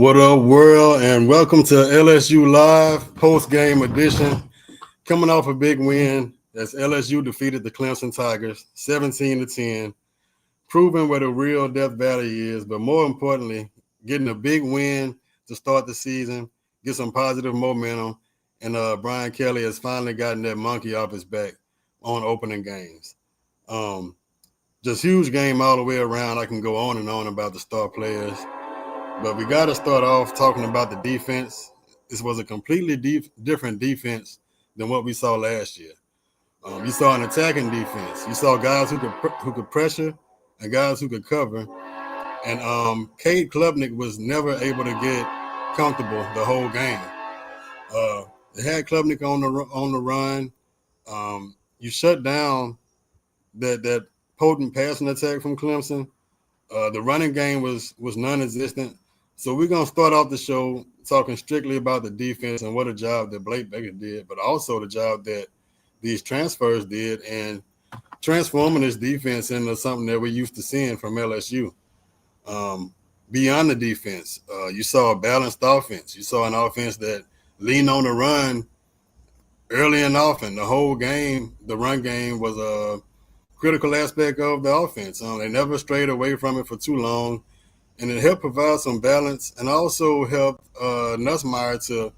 What up, world, and welcome to LSU Live post-game edition. Coming off a big win as LSU defeated the Clemson Tigers 17-10, proving where the real Death Valley is, but more importantly, getting a big win to start the season, get some positive momentum, and Brian Kelly has finally gotten that monkey off his back on opening games. Just huge game all the way around. I can go on and on about the star players. But we got to start off talking about the defense. This was a completely different defense than what we saw last year. You saw an attacking defense. You saw guys who could pressure and guys who could cover. And Cade Klubnik was never able to get comfortable the whole game. They had Klubnik on the run. You shut down that potent passing attack from Clemson. The running game was non-existent. So we're going to start off the show talking strictly about the defense and what a job that Blake Baker did, but also the job that these transfers did and transforming this defense into something that we're used to seeing from LSU. Beyond the defense, you saw a balanced offense. You saw an offense that leaned on the run early and often. The whole game, the run game was a critical aspect of the offense. They never strayed away from it for too long. And it helped provide some balance and also helped Nussmeier to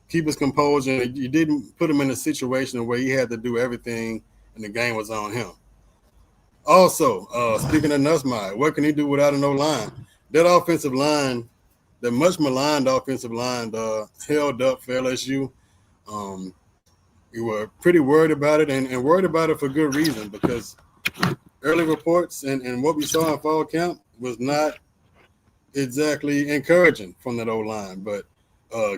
keep his composure. You didn't put him in a situation where he had to do everything and the game was on him. Also, speaking of Nussmeier, what can he do without an O-line? That offensive line, that much maligned offensive line, held up for LSU. We were pretty worried about it and worried about it for good reason because early reports and what we saw in fall camp was not exactly encouraging from that O-line, but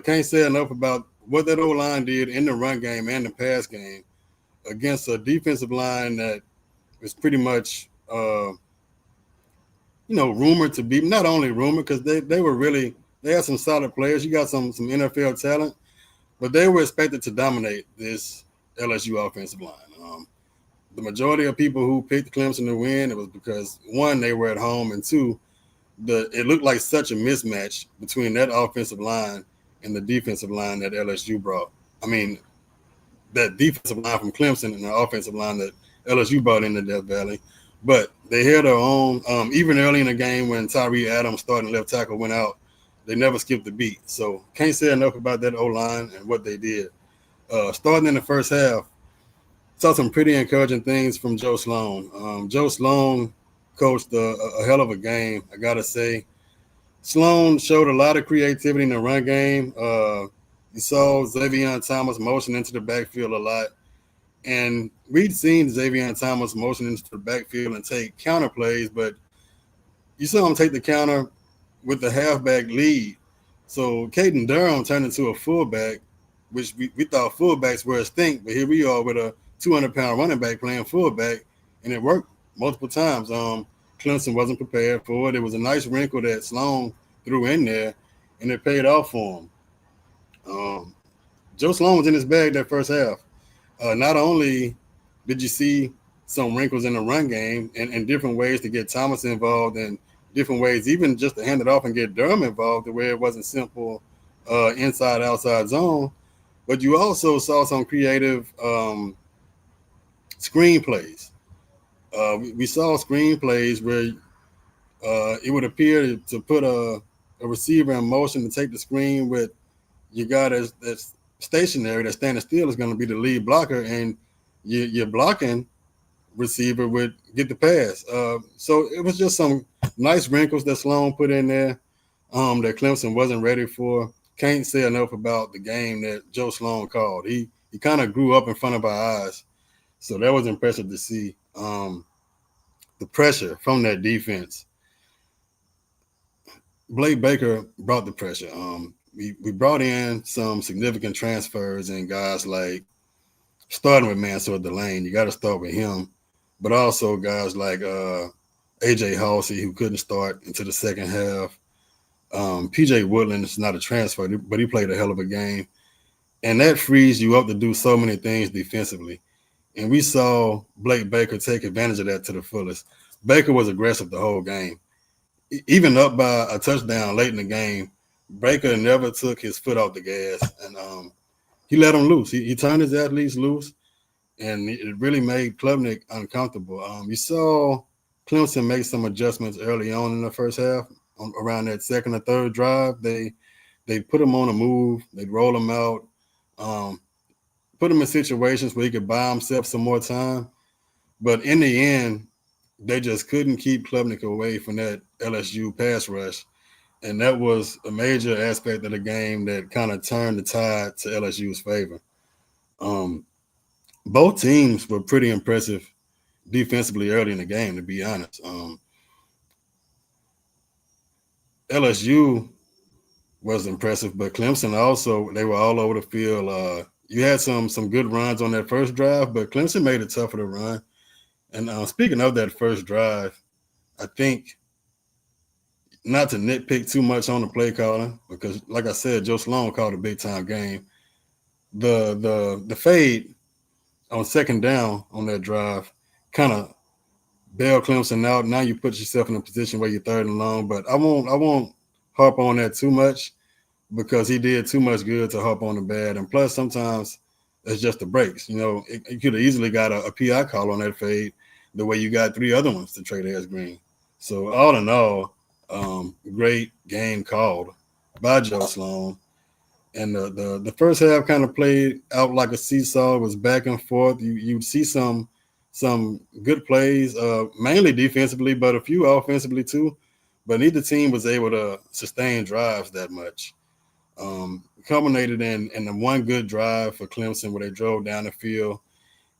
can't say enough about what that O-line did in the run game and the pass game against a defensive line that was pretty much, rumored to be, not only rumored because they had some solid players. You got some NFL talent, but they were expected to dominate this LSU offensive line. The majority of people who picked Clemson to win, it was because, one, they were at home, and two, it looked like such a mismatch between that offensive line and the defensive line that LSU brought. I mean, that defensive line from Clemson and the offensive line that LSU brought into Death Valley. But they held their own. Even early in the game when Tyree Adams, starting left tackle, went out, they never skipped a beat. So can't say enough about that O-line and what they did. Starting in the first half, saw some pretty encouraging things from Joe Sloan. Joe Sloan coached a hell of a game, I got to say. Sloan showed a lot of creativity in the run game. You saw Xavier Thomas motion into the backfield a lot. And we'd seen Xavier Thomas motion into the backfield and take counter plays, but you saw him take the counter with the halfback lead. So Caden Durham turned into a fullback, which we thought fullbacks were a stink, but here we are with a 200-pound running back playing fullback, and it worked multiple times. Clemson wasn't prepared for it. It was a nice wrinkle that Sloan threw in there, and it paid off for him. Joe Sloan was in his bag that first half. Not only did you see some wrinkles in the run game and different ways to get Thomas involved and different ways even just to hand it off and get Durham involved the way it wasn't simple inside-outside zone, but you also saw some creative screenplays. We saw screenplays where it would appear to put a receiver in motion to take the screen with your guy that's stationary, that's standing still, is going to be the lead blocker, and your blocking receiver would get the pass. So it was just some nice wrinkles that Sloan put in there that Clemson wasn't ready for. Can't say enough about the game that Joe Sloan called. He kind of grew up in front of our eyes. So that was impressive to see. The pressure from that defense. Blake Baker brought the pressure. We brought in some significant transfers and guys like, starting with Mansour Delane, you got to start with him, but also guys like A.J. Halsey, who couldn't start into the second half. P.J. Woodland is not a transfer, but he played a hell of a game. And that frees you up to do so many things defensively. And we saw Blake Baker take advantage of that to the fullest. Baker was aggressive the whole game. Even up by a touchdown late in the game, Baker never took his foot off the gas, and he let him loose. He turned his athletes loose, and it really made Klubnik uncomfortable. You saw Clemson make some adjustments early on in the first half. Around that second or third drive, they put him on a move. They'd roll him out, put him in situations where he could buy himself some more time. But in the end, they just couldn't keep Klubnik away from that LSU pass rush. And that was a major aspect of the game that kind of turned the tide to LSU's favor. Both teams were pretty impressive defensively early in the game, to be honest. LSU was impressive, but Clemson also, they were all over the field. You had some good runs on that first drive, but Clemson made it tougher to run. And speaking of that first drive, I think not to nitpick too much on the play calling, because like I said, Joe Sloan called a big time game. The fade on second down on that drive kind of bailed Clemson out. Now you put yourself in a position where you're third and long, but I won't harp on that too much because he did too much good to harp on the bad. And plus, sometimes it's just the breaks. You know, it could have easily got a PI call on that fade the way you got 3 other ones to trade as green. So all in all, great game called by Joe Sloan. And the first half kind of played out like a seesaw. It was back and forth. You'd see some good plays, mainly defensively, but a few offensively too. But neither team was able to sustain drives that much. Culminated in the one good drive for Clemson where they drove down the field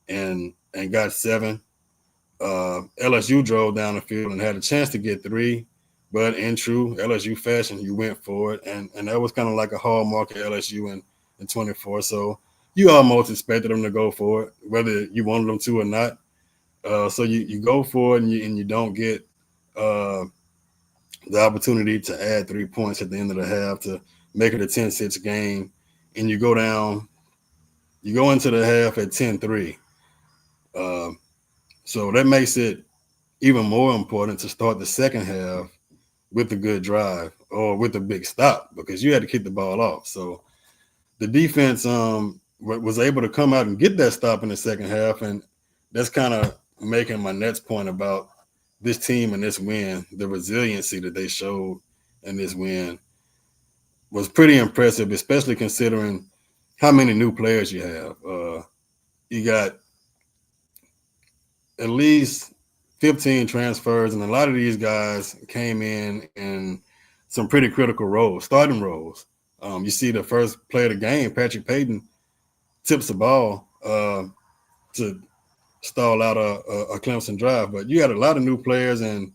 and got 7. LSU drove down the field and had a chance to get 3. But in true LSU fashion, you went for it. And that was kind of like a hallmark of LSU in 24. So you almost expected them to go for it, whether you wanted them to or not. So you go for it and you don't get the opportunity to add 3 points at the end of the half to make it a 10-6 game. And you go into the half at 10-3. So that makes it even more important to start the second half with a good drive or with a big stop because you had to kick the ball off. So the defense was able to come out and get that stop in the second half, and that's kind of making my next point about this team and this win. The resiliency that they showed in this win was pretty impressive, especially considering how many new players you have. You got at least 15 transfers, and a lot of these guys came in some pretty critical roles, starting roles. You see the first play of the game, Patrick Payton tips the ball to stall out a Clemson drive. But you had a lot of new players, and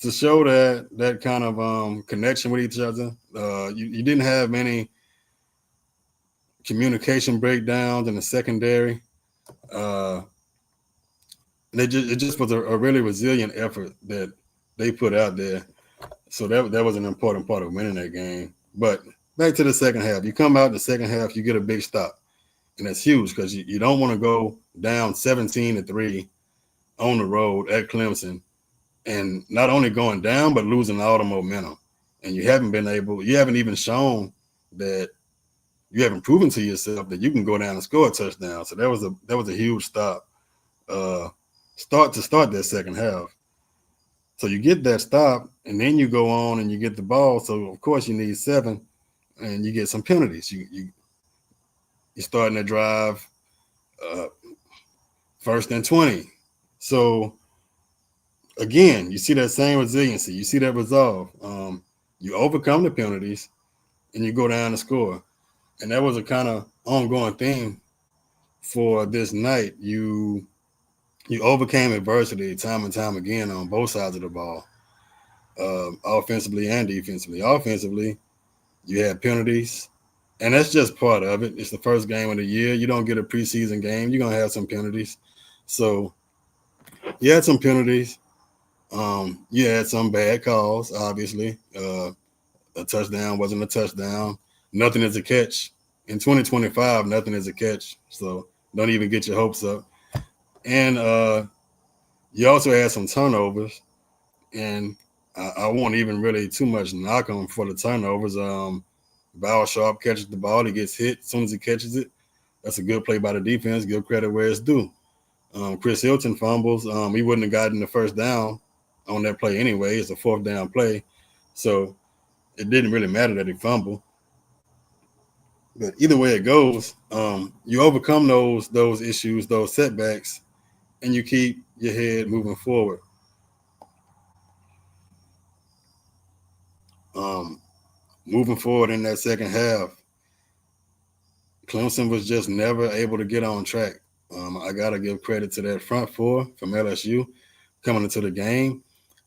to show that kind of connection with each other, you didn't have many communication breakdowns in the secondary. It just was a really resilient effort that they put out there. So that was an important part of winning that game. But back to the second half. You come out in the second half, you get a big stop. And that's huge because you don't want to go down 17-3 on the road at Clemson and not only going down, but losing all the momentum. And you haven't even shown that you haven't proven to yourself that you can go down and score a touchdown. So that was a huge stop. Start that second half. So you get that stop, and then you go on and you get the ball. So of course you need 7, and you get some penalties. You're starting to drive 1st and 20. So again, you see that same resiliency. You see that resolve. You overcome the penalties, and you go down and score. And that was a kind of ongoing thing for this night. You overcame adversity time and time again on both sides of the ball, offensively and defensively. Offensively, you had penalties, and that's just part of it. It's the first game of the year. You don't get a preseason game. You're going to have some penalties. So you had some penalties. You had some bad calls, obviously. A touchdown wasn't a touchdown. Nothing is a catch. In 2025, nothing is a catch. So don't even get your hopes up. And you also had some turnovers. And I won't even really too much knock him for the turnovers. Ball Sharp catches the ball, he gets hit. As soon as he catches it, that's a good play by the defense. Give credit where it's due. Chris Hilton fumbles. He wouldn't have gotten the first down on that play anyway. It's a fourth down play. So it didn't really matter that he fumbled. But either way it goes, you overcome those issues, those setbacks, and you keep your head moving forward. Moving forward in that second half, Clemson was just never able to get on track. I got to give credit to that front four from LSU coming into the game.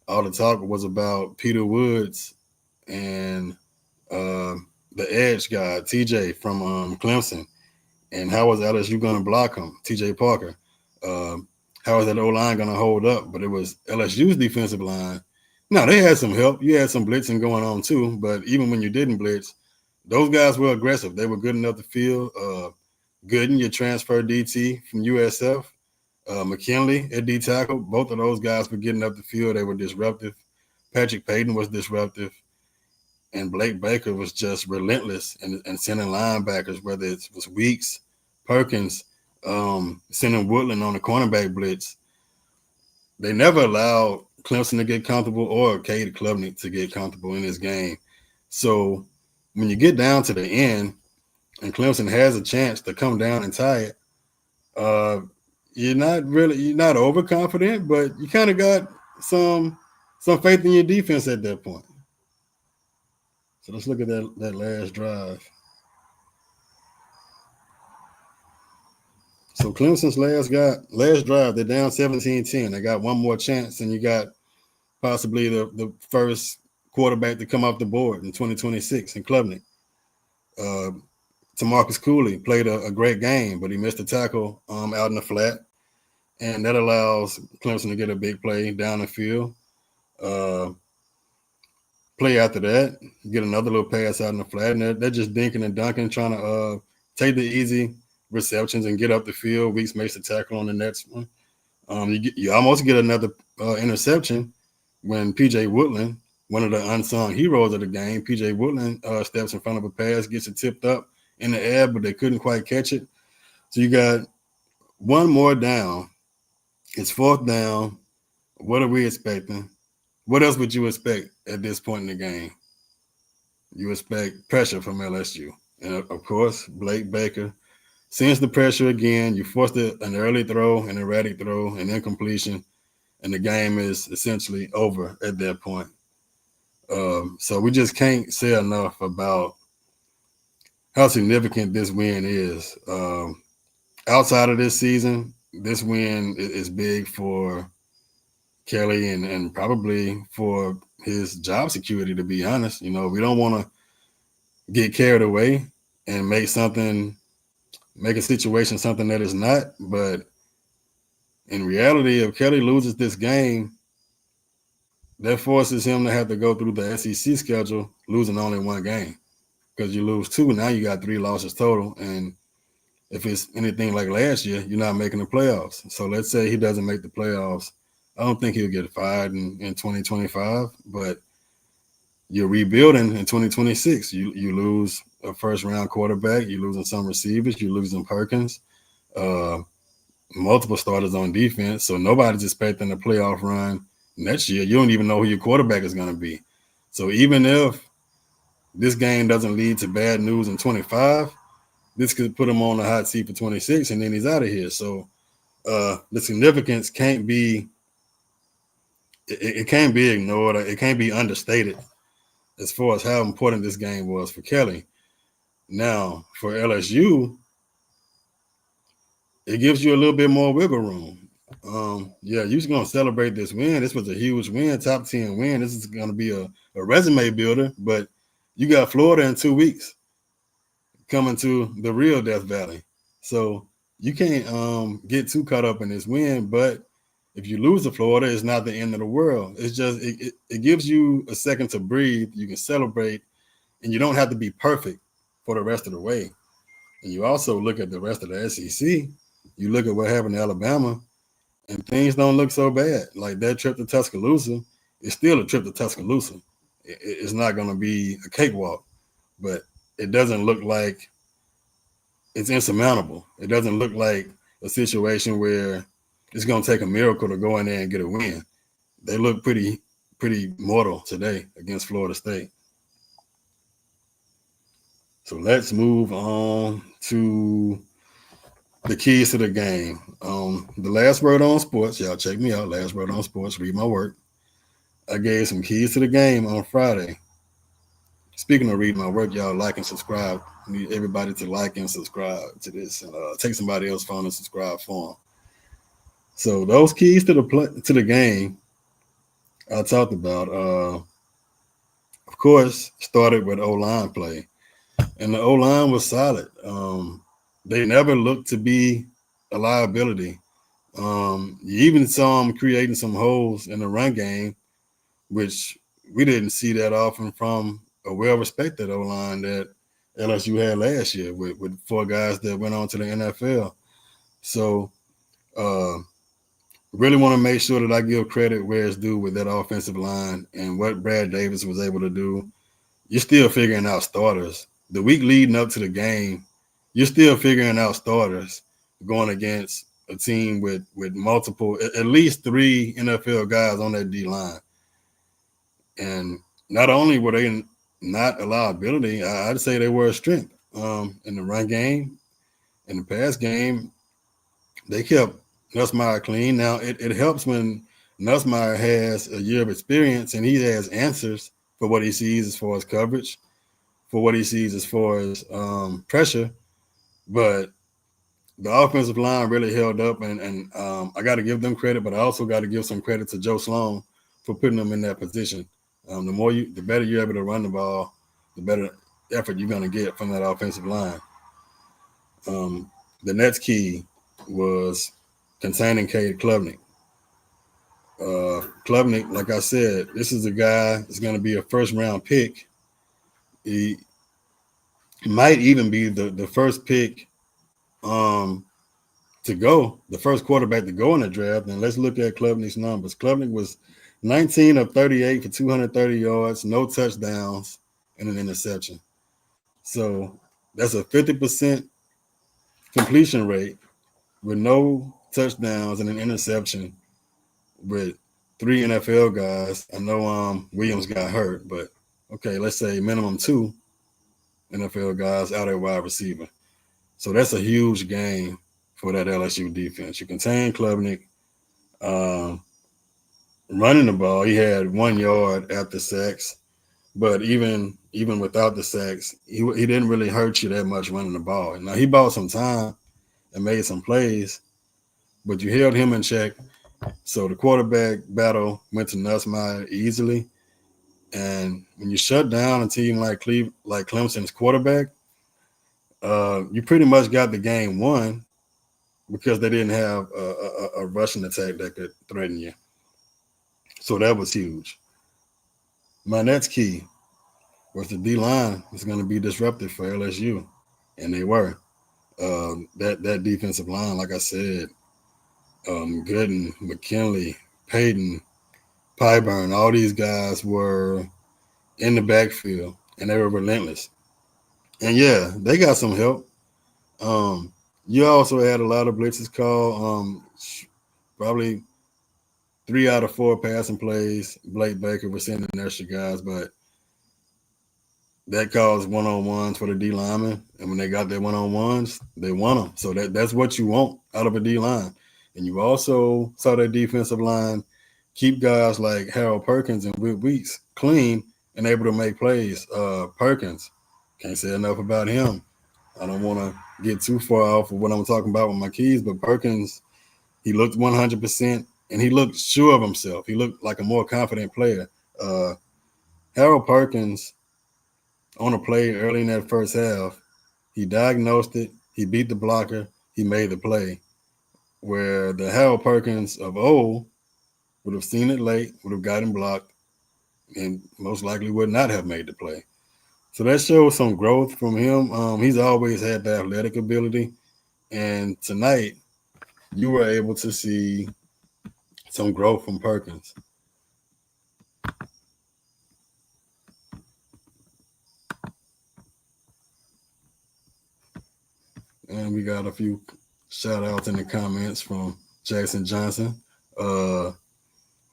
All the talk was about Peter Woods and the edge guy, TJ from Clemson. And how was LSU going to block him, TJ Parker? How was that O-line going to hold up? But it was LSU's defensive line. Now, they had some help. You had some blitzing going on too. But even when you didn't blitz, those guys were aggressive. They were good enough to field. Gooden, your transfer DT from USF. McKinley at D tackle. Both of those guys were getting up the field. They were disruptive. Patrick Payton was disruptive. And Blake Baker was just relentless and sending linebackers, whether it was Weeks, Perkins, sending Woodland on the cornerback blitz. They never allowed Clemson to get comfortable or Cade Klubnik to get comfortable in this game. So when you get down to the end and Clemson has a chance to come down and tie it, you're not overconfident, but you kind of got some faith in your defense at that point. So let's look at that last drive. So Clemson's last drive, they're down 17-10. They got one more chance, and you got possibly the first quarterback to come off the board in 2026 in Klubnik. Tamarcus Cooley played a great game, but he missed a tackle out in the flat, and that allows Clemson to get a big play down the field. Play after that, get another little pass out in the flat, and they're just dinking and dunking, trying to take the easy receptions and get up the field. Weeks makes the tackle on the next one. You almost get another interception when P.J. Woodland, one of the unsung heroes of the game, P.J. Woodland steps in front of a pass, gets it tipped up in the air, but they couldn't quite catch it. So you got one more down. It's fourth down. What are we expecting? What else would you expect at this point in the game? You expect pressure from LSU. And, of course, Blake Baker sends the pressure again. You forced an early throw, an erratic throw, an incompletion, and the game is essentially over at that point. So we just can't say enough about how significant this win is. Outside of this season, this win is big for Kelly and probably for his job security, to be honest. You know, we don't want to get carried away and make a situation something that is not. But in reality, if Kelly loses this game, that forces him to have to go through the SEC schedule, losing only one game. Because you lose two, now you got 3 losses total. And if it's anything like last year, you're not making the playoffs. So let's say he doesn't make the playoffs. I don't think he'll get fired in 2025, but you're rebuilding in 2026. You lose a first-round quarterback. You're losing some receivers. You're losing Perkins, multiple starters on defense. So nobody's expecting a playoff run next year. You don't even know who your quarterback is going to be. So even if this game doesn't lead to bad news in 25, this could put him on the hot seat for 26, and then he's out of here. So the significance can't be ignored. It can't be understated as far as how important this game was for Kelly. Now, for LSU, it gives you a little bit more wiggle room. You're just going to celebrate this win. This was a huge win, top 10 win. This is going to be a resume builder, but you got Florida in 2 weeks coming to the real Death Valley. So you can't get too caught up in this win, but if you lose to Florida, it's not the end of the world. It's just it gives you a second to breathe. You can celebrate, and you don't have to be perfect for the rest of the way. And you also look at the rest of the SEC. You look at what happened to Alabama, and things don't look so bad. Like that trip to Tuscaloosa, it's still a trip to Tuscaloosa. It's not going to be a cakewalk, but it doesn't look like it's insurmountable. It doesn't look like a situation where it's going to take a miracle to go in there and get a win. They look pretty mortal today against Florida State. So let's move on to the keys to the game. The last word on sports, y'all check me out. Last word on sports, read my work. I gave some keys to the game on Friday. Speaking of reading my work, y'all like and subscribe. I need everybody to like and subscribe to this, and take somebody else's phone and subscribe for them. So those keys to the game I talked about, of course, started with O-line play, and the O-line was solid. They never looked to be a liability. You even saw them creating some holes in the run game, which we didn't see that often from a well-respected O-line that LSU had last year with 4 guys that went on to the NFL. So really want to make sure that I give credit where it's due with that offensive line and what Brad Davis was able to do. You're still figuring out starters. The week leading up to the game, you're still figuring out starters going against a team with multiple, at least 3 NFL guys on that D-line. And not only were they not a liability, I'd say they were a strength. In the run game, in the pass game, they kept Nussmeier clean. Now, it helps when Nussmeier has a year of experience and he has answers for what he sees as far as coverage, for what he sees as far as pressure. But the offensive line really held up, and I got to give them credit, but I also got to give some credit to Joe Sloan for putting them in that position. The better you're able to run the ball, the better effort you're going to get from that offensive line. The next key was containing Cade Klubnik. Klubnik, like I said, this is a guy that's going to be a first-round pick. He might even be the first pick to go, the first quarterback to go in the draft. And let's look at Klubnik's numbers. Klubnik was 19 of 38 for 230 yards, no touchdowns, and an interception. So that's a 50% completion rate with no touchdowns and an interception with 3 NFL guys. I know Williams got hurt, but okay, let's say minimum 2 NFL guys out at wide receiver. So that's a huge game for that LSU defense. You contain Klubnik. Running the ball, he had 1 yard after sacks, but even without the sacks, he didn't really hurt you that much running the ball. Now, he bought some time and made some plays, but you held him in check. So the quarterback battle went to Nussmeier easily. And when you shut down a team like Clemson's quarterback, you pretty much got the game won because they didn't have a rushing attack that could threaten you. So that was huge. My next key was the D-line was going to be disruptive for LSU, and they were. That defensive line, like I said, Gooden, McKinley, Payton, Pyburn, all these guys were in the backfield, and they were relentless. And, yeah, they got some help. You also had a lot of blitzes called. Probably 3 out of 4 passing plays, Blake Baker was sending extra guys, but that caused one-on-ones for the D linemen. And when they got their one-on-ones, they won them. So that's what you want out of a D line. And you also saw that defensive line keep guys like Harold Perkins and Will Weeks clean and able to make plays. Perkins, can't say enough about him. I don't want to get too far off of what I'm talking about with my keys, but Perkins, he looked 100%, and he looked sure of himself. He looked like a more confident player. Harold Perkins, on a play early in that first half, he diagnosed it, he beat the blocker, he made the play. Where the Harold Perkins of old would have seen it late, would have gotten blocked, and most likely would not have made the play. So that shows some growth from him. He's always had the athletic ability. And tonight, you were able to see some growth from Perkins. And we got a few shout outs in the comments from Jackson Johnson,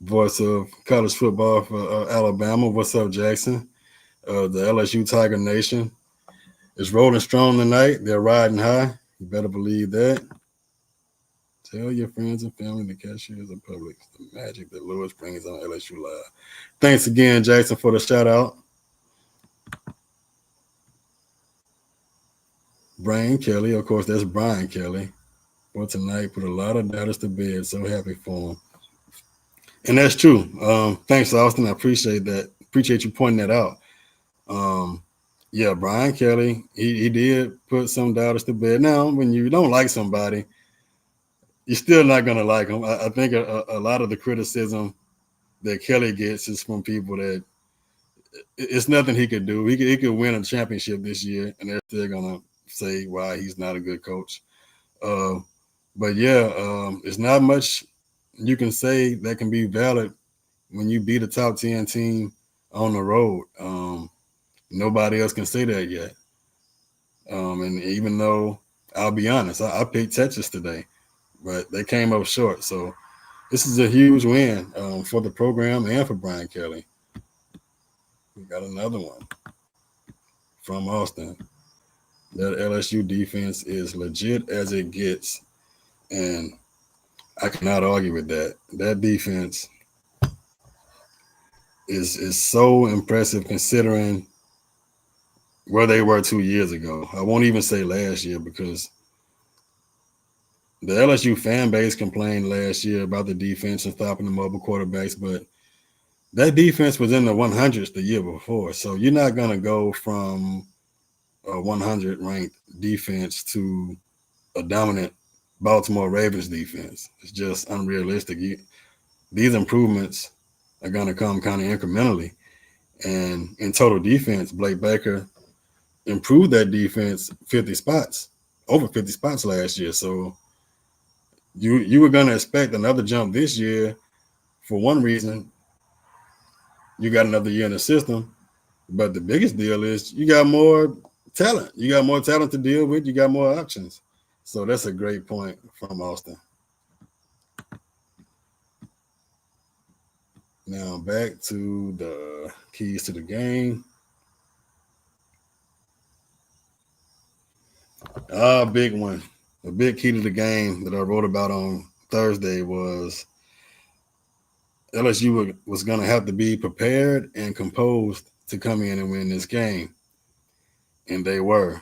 voice of college football for Alabama. What's up, Jackson? The LSU Tiger Nation is rolling strong tonight. They're riding high. You better believe that. Tell your friends and family the cashiers of Publix the magic that Lewis brings on LSU Live. Thanks again, Jackson, for the shout out. Brian Kelly, of course, that's Brian Kelly. For tonight, put a lot of doubters to bed. So happy for him. And that's true. Thanks, Austin. I appreciate that. Appreciate you pointing that out. Yeah, Brian Kelly, he did put some doubters to bed. Now, when you don't like somebody, you're still not going to like him. I think a lot of the criticism that Kelly gets is from people that it's nothing he could do. He could win a championship this year, and they're still going to say why he's not a good coach. But yeah, it's not much you can say that can be valid when you beat a top 10 team on the road. Nobody else can say that yet. And even though I'll be honest, I picked Texas today, but they came up short. So this is a huge win for the program and for Brian Kelly. We got another one from Austin. That LSU defense is legit as it gets. And I cannot argue with that. That defense is so impressive considering where they were 2 years ago. I won't even say last year because the LSU fan base complained last year about the defense and stopping the mobile quarterbacks, but that defense was in the 100s the year before. So you're not going to go from a 100 ranked defense to a dominant Baltimore Ravens defense. It's just unrealistic. These improvements are going to come kind of incrementally. And in total defense, Blake Baker improved that defense 50 spots, over 50 spots last year. So you were going to expect another jump this year. For one reason, you got another year in the system. But the biggest deal is you got more talent. You got more talent to deal with. You got more options. So that's a great point from Austin. Now back to the keys to the game. Big one. A big key to the game that I wrote about on Thursday was LSU was going to have to be prepared and composed to come in and win this game. And they were.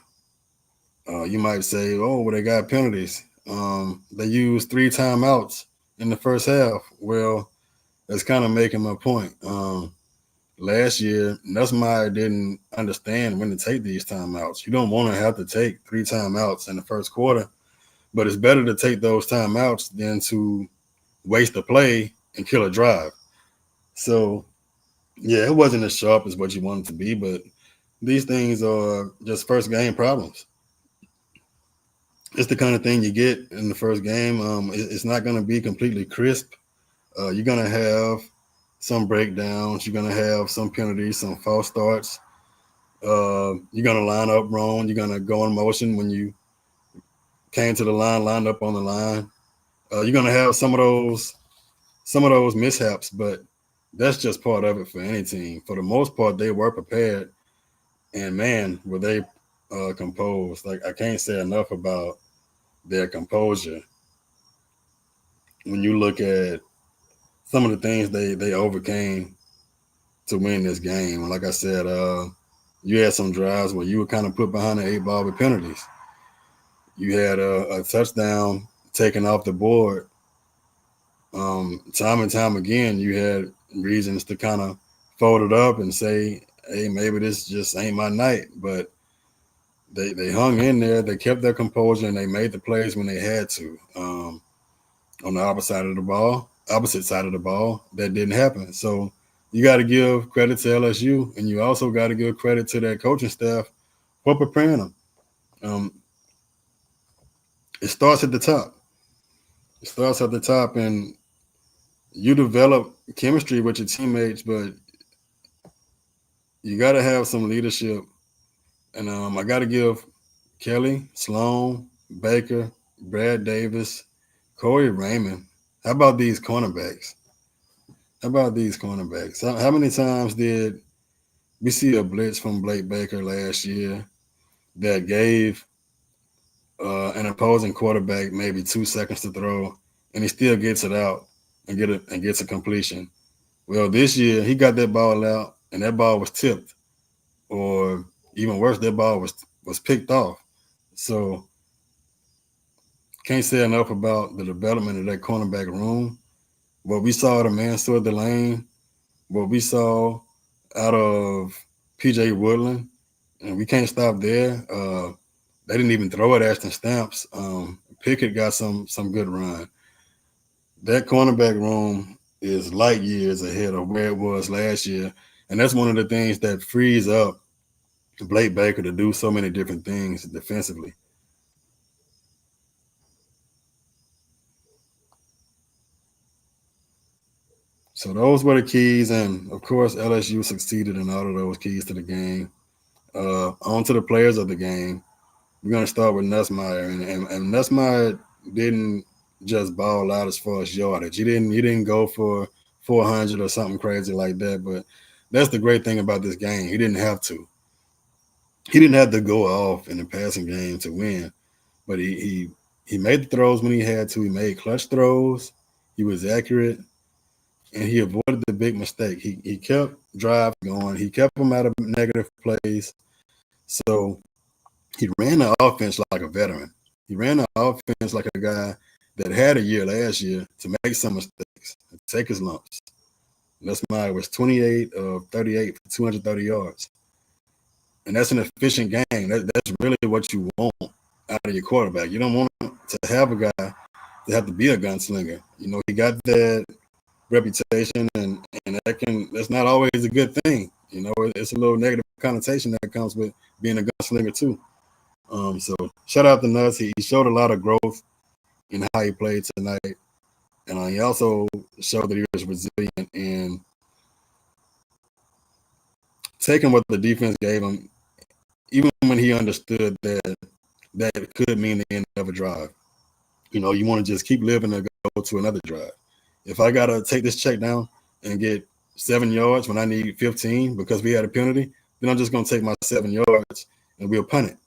You might say, oh, well, they got penalties. They used 3 timeouts in the first half. Well, that's kind of making my point. Last year, Nussmeier didn't understand when to take these timeouts. You don't want to have to take 3 timeouts in the first quarter, but it's better to take those timeouts than to waste a play and kill a drive. So, yeah, it wasn't as sharp as what you wanted to be, but these things are just first game problems. It's the kind of thing you get in the first game. It's not going to be completely crisp. You're going to have some breakdowns. You're going to have some penalties, some false starts. You're going to line up wrong. You're going to go in motion when you came to the line, lined up on the line. You're going to have some of those mishaps, but that's just part of it for any team. For the most part, they were prepared, and man, were they composed. Like, I can't say enough about their composure. When you look at some of the things they overcame to win this game, like I said, you had some drives where you were kind of put behind the 8 ball with penalties. You had a touchdown taken off the board. Time and time again, you had reasons to kind of fold it up and say, hey, maybe this just ain't my night. But they hung in there. They kept their composure, and they made the plays when they had to. On the opposite side of the ball, that didn't happen. So you got to give credit to LSU, and you also got to give credit to that coaching staff for preparing them. It starts at the top. And you develop chemistry with your teammates, but you got to have some leadership. And I got to give Kelly, Sloan, Baker, Brad Davis, Corey Raymond. How about these cornerbacks? How many times did we see a blitz from Blake Baker last year that gave an opposing quarterback maybe 2 seconds to throw, and he still gets it out and gets a completion? Well, this year he got that ball out, and that ball was tipped, or even worse, that ball was picked off. So can't say enough about the development of that cornerback room. What we saw out of Mansour Delane, what we saw out of PJ Woodland, and we can't stop there. They didn't even throw at Ashton Stamps. Pickett got some good run. That cornerback room is light years ahead of where it was last year, and that's one of the things that frees up Blake Baker to do so many different things defensively. So those were the keys, and of course LSU succeeded in all of those keys to the game. On to the players of the game. We're gonna start with Nussmeier, and Nussmeier didn't just ball out as far as yardage. He didn't go for 400 or something crazy like that. But that's the great thing about this game. He didn't have to. He didn't have to go off in the passing game to win. But he made the throws when he had to. He made clutch throws. He was accurate, and he avoided the big mistake. He kept drives going. He kept them out of negative plays. So he ran the offense like a veteran. He ran the offense like a guy that had a year last year to make some mistakes, and take his lumps. Nussmeier was 28 of 38 for 230 yards. And that's an efficient game. That's really what you want out of your quarterback. You don't want to have a guy to have to be a gunslinger. You know, he got that reputation, and that's not always a good thing. You know, it's a little negative connotation that comes with being a gunslinger too. So shout out to Nuss. He showed a lot of growth in how he played tonight, and he also showed that he was resilient in taking what the defense gave him, even when he understood that could mean the end of a drive. You know, you want to just keep living and go to another drive. If I got to take this check down and get 7 yards when I need 15 because we had a penalty, then I'm just going to take my 7 yards and we'll punt it.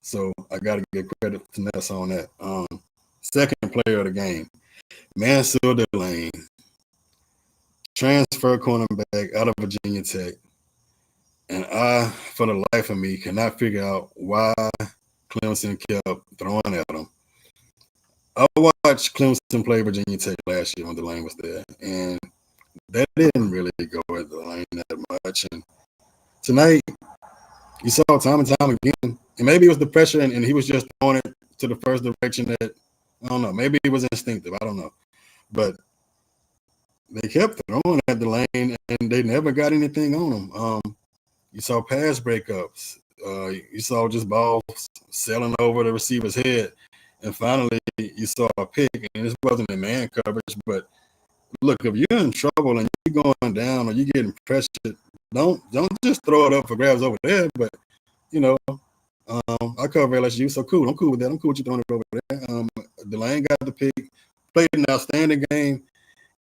So I got to give credit to Ness on that. Second player of the game, Mansour Delane, transfer cornerback out of Virginia Tech. And I, for the life of me, cannot figure out why Clemson kept throwing at him. I watched Clemson play Virginia Tech last year when Delane was there, and they didn't really go at Delane that much. And tonight, you saw time and time again, and maybe it was the pressure, and he was just throwing it to the first direction that, I don't know, maybe it was instinctive, I don't know. But they kept throwing at Delane, and they never got anything on him. You saw pass breakups. You saw just balls sailing over the receiver's head. And finally, you saw a pick, and this wasn't in man coverage. But look, if you're in trouble and you're going down or you're getting pressured, don't just throw it up for grabs over there. But, you know, I cover LSU, so cool. I'm cool with that. I'm cool with you throwing it over there. Delane got the pick, played an outstanding game,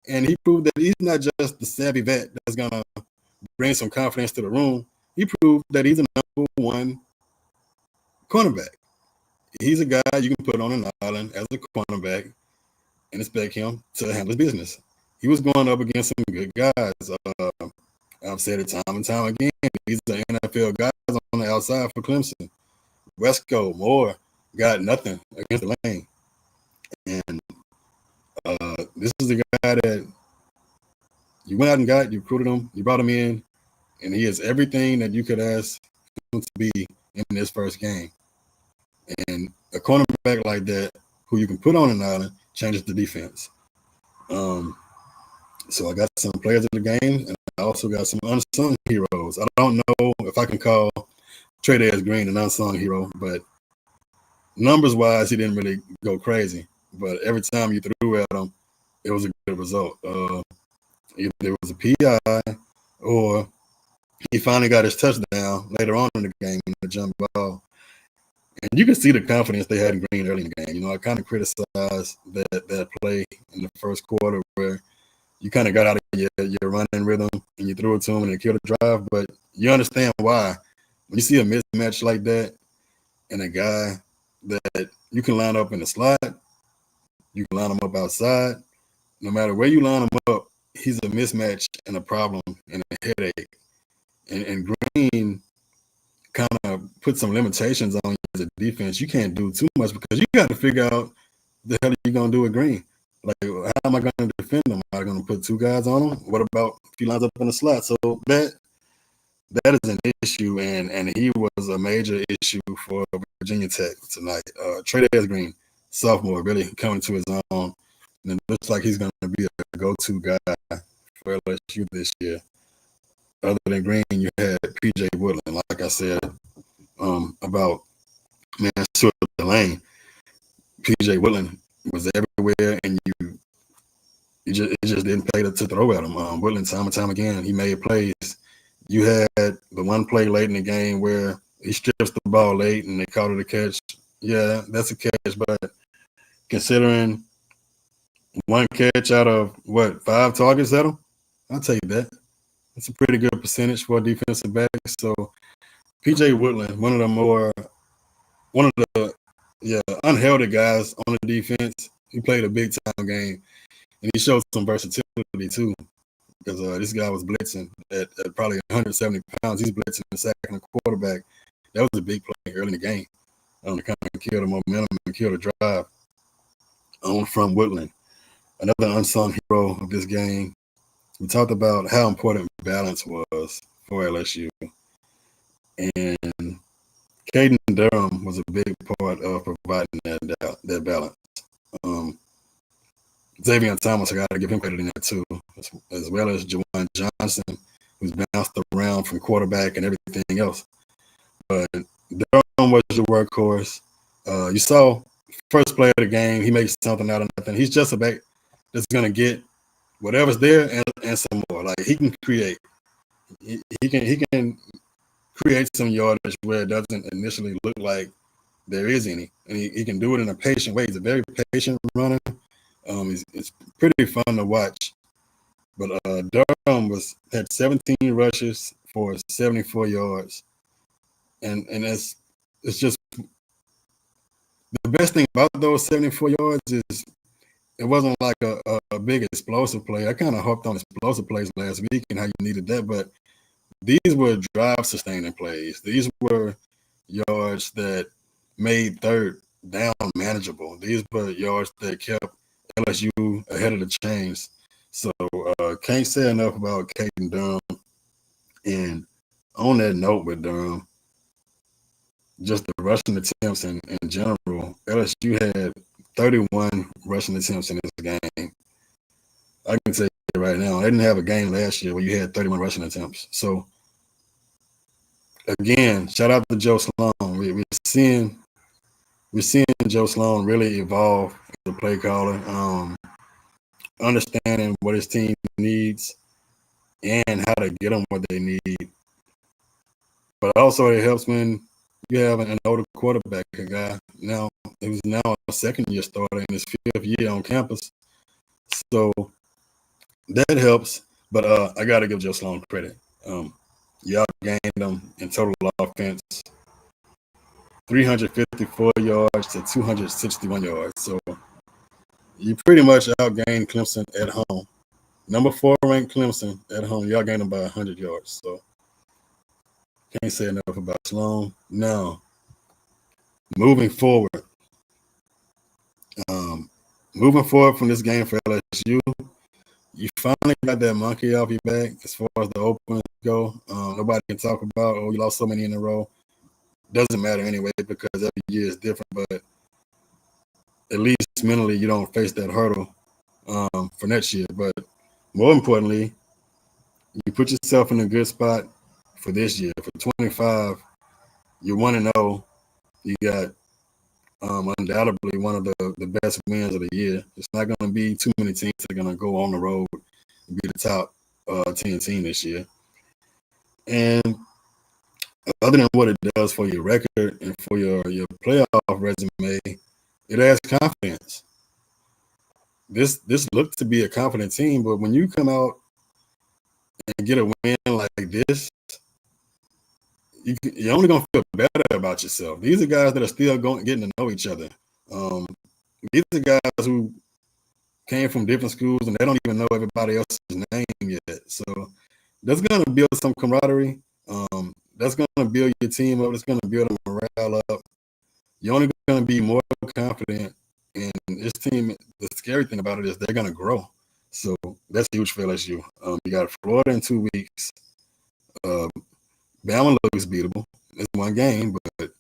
and he proved that he's not just the savvy vet that's going to bring some confidence to the room. He proved that he's a number one cornerback. He's a guy you can put on an island as a cornerback and expect him to handle his business. He was going up against some good guys. I've said it time and time again. These are NFL guys on the outside for Clemson. Wesco, Moore got nothing against the lane. And this is the guy that you went out and got, you recruited him, you brought him in, and he is everything that you could ask him to be in this first game. And a cornerback like that, who you can put on an island, changes the defense. So I got some players of the game, and I also got some unsung heroes. I don't know if I can call Trey Dez Green an unsung hero, but numbers-wise, he didn't really go crazy. But every time you threw at him, it was a good result. Either it was a PI or he finally got his touchdown later on in the game in the jump ball. And you can see the confidence they had in Green early in the game. I kind of criticized that play in the first quarter where you kind of got out of your running rhythm and you threw it to him and it killed the drive. But you understand why. When you see a mismatch like that and a guy that you can line up in the slot, you can line him up outside. No matter where you line him up, he's a mismatch and a problem and a headache. And Green kind of put some limitations on you as a defense. You can't do too much because you got to figure out the hell are you going to do with Green. Like, how am I going to defend him? Am I going to put two guys on him? What about if he lines up in the slot? So that is an issue, and he was a major issue for Virginia Tech tonight. Trey Green, sophomore, really coming to his own. And it looks like he's going to be a go-to guy for LSU this year. Other than Green, you had P.J. Woodland, like I said, about Mansur Lane. P.J. Woodland was everywhere, and it just didn't pay to throw at him. Woodland, time and time again, he made plays. You had the one play late in the game where he strips the ball late and they called it a catch. Yeah, that's a catch, but considering one catch out of, 5 targets at him, I'll take that. That's a pretty good percentage for a defensive back. So P.J. Woodland, one of the unheralded guys on the defense. He played a big time game, and he showed some versatility too. Because this guy was blitzing at probably 170 pounds. He's blitzing and sacking the quarterback. That was a big play early in the game. To kind of kill the momentum and kill the drive from Woodland. Another unsung hero of this game. We talked about how important balance was for LSU. And Caden Durham was a big part of providing that balance. Xavier Thomas, I got to give him credit in that too, as well as Juwan Johnson, who's bounced around from quarterback and everything else. But Durham was the workhorse. You saw first play of the game, he makes something out of nothing. He's just a back that's going to get whatever's there and some more. Like, he can create. He can create some yardage where it doesn't initially look like there is any. And he can do it in a patient way. He's a very patient runner. It's pretty fun to watch. But Durham had 17 rushes for 74 yards. And it's just the best thing about those 74 yards is it wasn't like a big explosive play. I kind of harped on explosive plays last week and how you needed that, but these were drive-sustaining plays. These were yards that made third down manageable. These were yards that kept LSU ahead of the chains. So can't say enough about Caden Durham. And on that note with Durham, just the rushing attempts in general, LSU had 31 rushing attempts in this game. I can tell you right now, they didn't have a game last year where you had 31 rushing attempts. So, again, shout out to Joe Sloan. We're seeing Joe Sloan really evolve as a play caller, understanding what his team needs and how to get them what they need. But also it helps when you have an older quarterback, a guy who's now a second-year starter in his 5th year on campus. So that helps. But I got to give Joe Sloan credit. Y'all gained them in total offense 354 yards to 261 yards. So you pretty much outgained Clemson at home. Number 4 ranked Clemson at home. Y'all gained them by 100 yards. So can't say enough about Sloan. Now, moving forward from this game for LSU, you finally got that monkey off your back as far as the opens go. Nobody can talk about, you lost so many in a row. Doesn't matter anyway because every year is different, but at least mentally you don't face that hurdle for next year. But more importantly, you put yourself in a good spot for this year. For 25, you're 1-0. You got undoubtedly one of the best wins of the year. It's not going to be too many teams that are going to go on the road and be the top 10 team this year. And other than what it does for your record and for your playoff resume, it adds confidence. This looks to be a confident team, but when you come out and get a win like this, you're only gonna feel better about yourself. These are guys that are still getting to know each other. These are guys who came from different schools and they don't even know everybody else's name yet. So that's gonna build some camaraderie. That's gonna build your team up. It's gonna build a morale up. You're only gonna be more confident. And this team, the scary thing about it is they're gonna grow. So that's huge for LSU. You got Florida in 2 weeks. Bama looks beatable. It's one game, but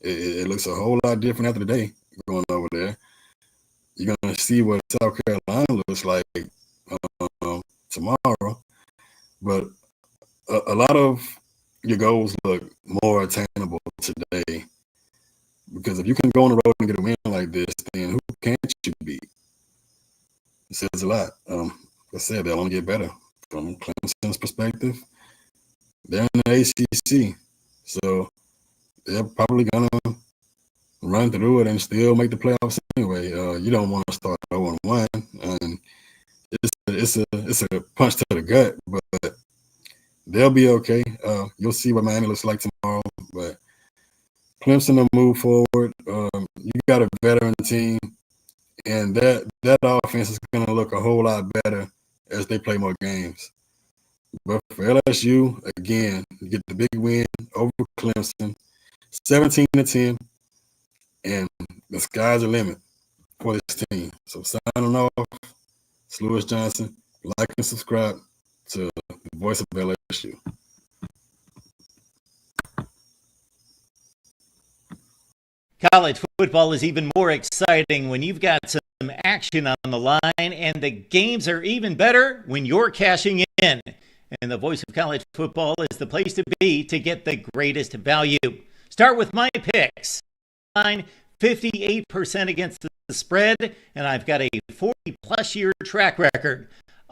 it looks a whole lot different after the day going over there. You're going to see what South Carolina looks like tomorrow. But a lot of your goals look more attainable today. Because if you can go on the road and get a win like this, then who can't you beat? It says a lot. Like I said, they'll only get better from Clemson's perspective. They're in the ACC, so they're probably gonna run through it and still make the playoffs anyway. You don't want to start 0-1, and it's a punch to the gut, but they'll be okay. You'll see what Miami looks like tomorrow, but Clemson will move forward. You got a veteran team, and that offense is gonna look a whole lot better as they play more games. But for LSU, again, you get the big win over Clemson, 17-10, and the sky's the limit for this team. So signing off, it's Lewis Johnson. Like and subscribe to the Voice of LSU. College football is even more exciting when you've got some action on the line, and the games are even better when you're cashing in. And the Voice of College Football is the place to be to get the greatest value. Start with my picks. 58% against the spread, and I've got a 40-plus year track record.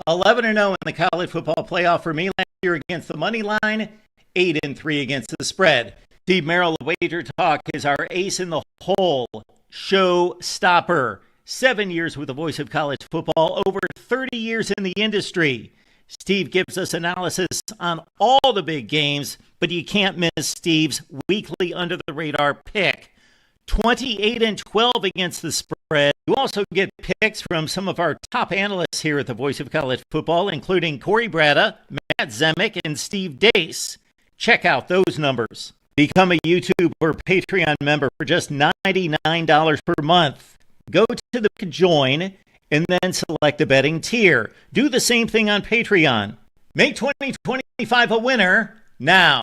11-0 in the college football playoff for me last year against the money line, 8-3 against the spread. Steve Merrill of Wager Talk is our ace in the hole, show stopper. 7 years with the Voice of College Football, over 30 years in the industry. Steve gives us analysis on all the big games, but you can't miss Steve's weekly under-the-radar pick. 28-12 against the spread. You also get picks from some of our top analysts here at the Voice of College Football, including Corey Bratta, Matt Zemek, and Steve Dace. Check out those numbers. Become a YouTube or Patreon member for just $99 per month. Go to the join and then select the betting tier. Do the same thing on Patreon. Make 2025 a winner now.